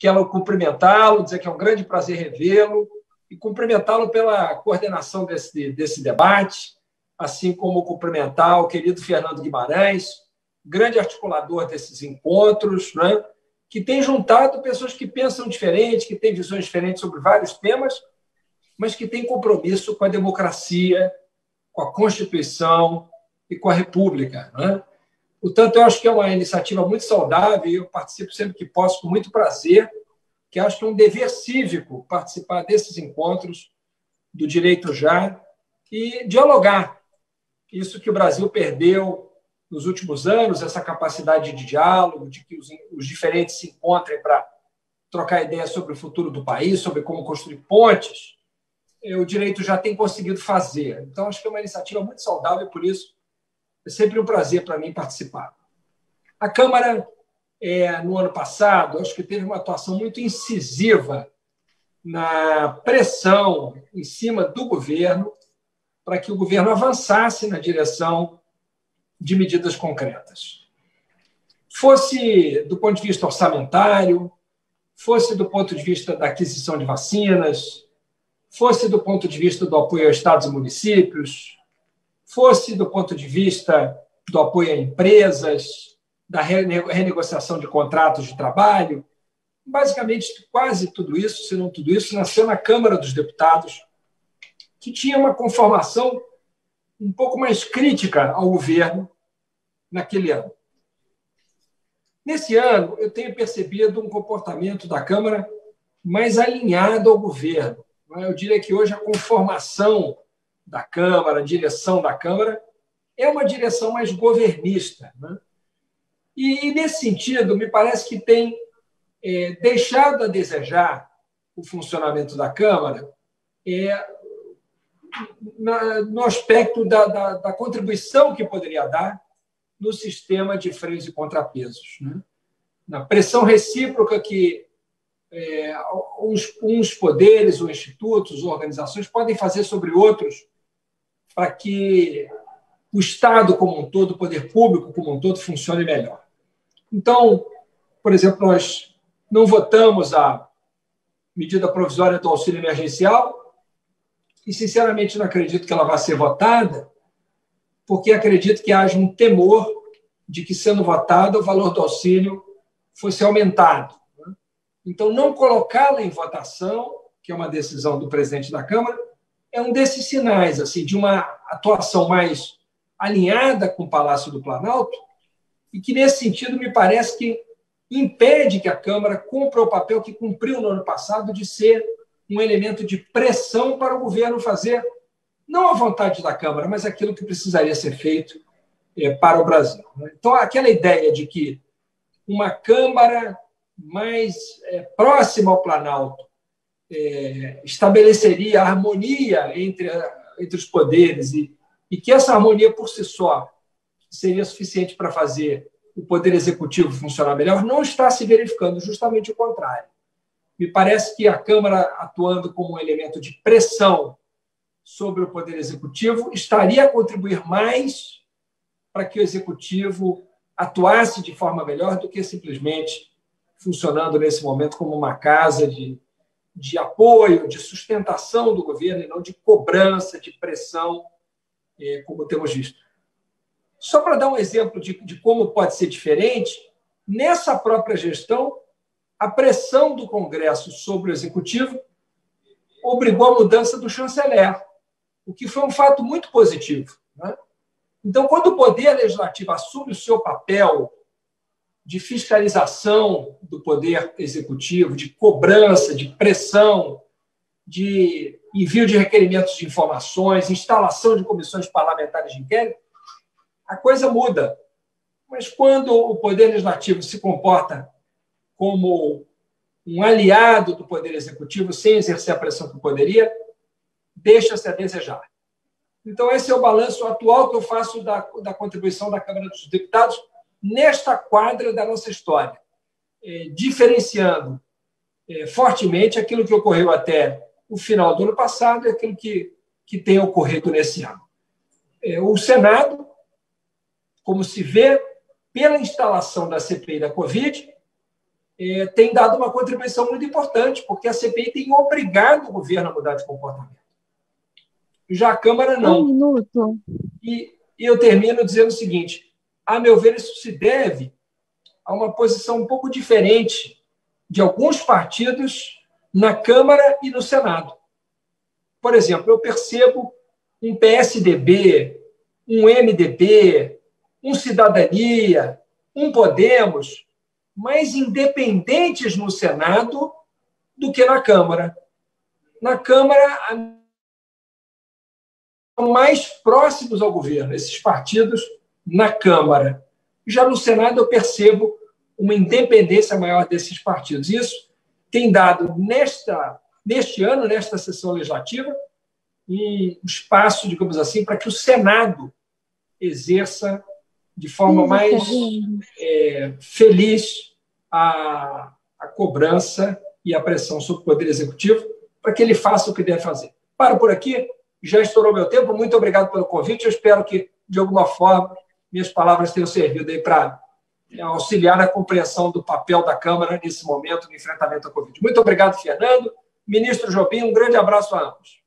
quero cumprimentá-lo, dizer que é um grande prazer revê-lo e cumprimentá-lo pela coordenação desse debate, assim como cumprimentar o querido Fernando Guimarães, grande articulador desses encontros, né, que tem juntado pessoas que pensam diferente, que têm visões diferentes sobre vários temas, mas que têm compromisso com a democracia, com a Constituição e com a República, né? Portanto, eu acho que é uma iniciativa muito saudável e eu participo sempre que posso, com muito prazer, que acho que é um dever cívico participar desses encontros do Direito Já e dialogar. Isso que o Brasil perdeu nos últimos anos, essa capacidade de diálogo, de que os diferentes se encontrem para trocar ideias sobre o futuro do país, sobre como construir pontes, o Direito Já tem conseguido fazer. Então, acho que é uma iniciativa muito saudável e, por isso, é sempre um prazer para mim participar. A Câmara, no ano passado, acho que teve uma atuação muito incisiva na pressão em cima do governo para que o governo avançasse na direção de medidas concretas. Fosse do ponto de vista orçamentário, fosse do ponto de vista da aquisição de vacinas, fosse do ponto de vista do apoio a estados e municípios, fosse do ponto de vista do apoio a empresas, da renegociação de contratos de trabalho. Basicamente, quase tudo isso, se não tudo isso, nasceu na Câmara dos Deputados, que tinha uma conformação um pouco mais crítica ao governo naquele ano. Nesse ano, eu tenho percebido um comportamento da Câmara mais alinhado ao governo. Eu diria que hoje a conformação da Câmara, a direção da Câmara, é uma direção mais governista, né? E, nesse sentido, me parece que tem deixado a desejar o funcionamento da Câmara no aspecto da contribuição que poderia dar no sistema de freios e contrapesos, né? Na pressão recíproca que uns poderes, ou institutos, ou organizações podem fazer sobre outros para que o Estado como um todo, o poder público como um todo, funcione melhor. Então, por exemplo, nós não votamos a medida provisória do auxílio emergencial e, sinceramente, não acredito que ela vá ser votada, porque acredito que haja um temor de que, sendo votada, o valor do auxílio fosse aumentado. Então, não colocá-la em votação, que é uma decisão do presidente da Câmara, é um desses sinais assim, de uma atuação mais alinhada com o Palácio do Planalto e que, nesse sentido, me parece que impede que a Câmara cumpra o papel que cumpriu no ano passado de ser um elemento de pressão para o governo fazer, não a vontade da Câmara, mas aquilo que precisaria ser feito para o Brasil. Então, aquela ideia de que uma Câmara mais próxima ao Planalto estabeleceria a harmonia entre os poderes e que essa harmonia, por si só, seria suficiente para fazer o Poder Executivo funcionar melhor, não está se verificando, justamente o contrário. Me parece que a Câmara, atuando como um elemento de pressão sobre o Poder Executivo, estaria a contribuir mais para que o Executivo atuasse de forma melhor do que simplesmente funcionando nesse momento como uma casa de apoio, de sustentação do governo e não de cobrança, de pressão, como temos visto. Só para dar um exemplo de como pode ser diferente, nessa própria gestão, a pressão do Congresso sobre o Executivo obrigou a mudança do chanceler, o que foi um fato muito positivo, né? Então, quando o Poder Legislativo assume o seu papel de fiscalização do Poder Executivo, de cobrança, de pressão, de envio de requerimentos de informações, instalação de comissões parlamentares de inquérito, a coisa muda. Mas quando o Poder Legislativo se comporta como um aliado do Poder Executivo, sem exercer a pressão que poderia, deixa-se a desejar. Então, esse é o balanço atual que eu faço da contribuição da Câmara dos Deputados nesta quadra da nossa história, diferenciando fortemente aquilo que ocorreu até o final do ano passado e aquilo que tem ocorrido nesse ano. O Senado, como se vê pela instalação da CPI da Covid, tem dado uma contribuição muito importante, porque a CPI tem obrigado o governo a mudar de comportamento. Já a Câmara, não. Um minuto. E eu termino dizendo o seguinte: a meu ver, isso se deve a uma posição um pouco diferente de alguns partidos na Câmara e no Senado. Por exemplo, eu percebo um PSDB, um MDB, um Cidadania, um Podemos, mais independentes no Senado do que na Câmara. Na Câmara, mais próximos ao governo, esses partidos na Câmara. Já no Senado, eu percebo uma independência maior desses partidos. Isso tem dado, neste ano, nesta sessão legislativa, um espaço, digamos assim, para que o Senado exerça de forma mais feliz a cobrança e a pressão sobre o Poder Executivo para que ele faça o que deve fazer. Paro por aqui, já estourou meu tempo, muito obrigado pelo convite, eu espero que, de alguma forma, minhas palavras tenham servido aí para auxiliar na compreensão do papel da Câmara nesse momento no enfrentamento à Covid. Muito obrigado, Fernando. Ministro Jobim, um grande abraço a ambos.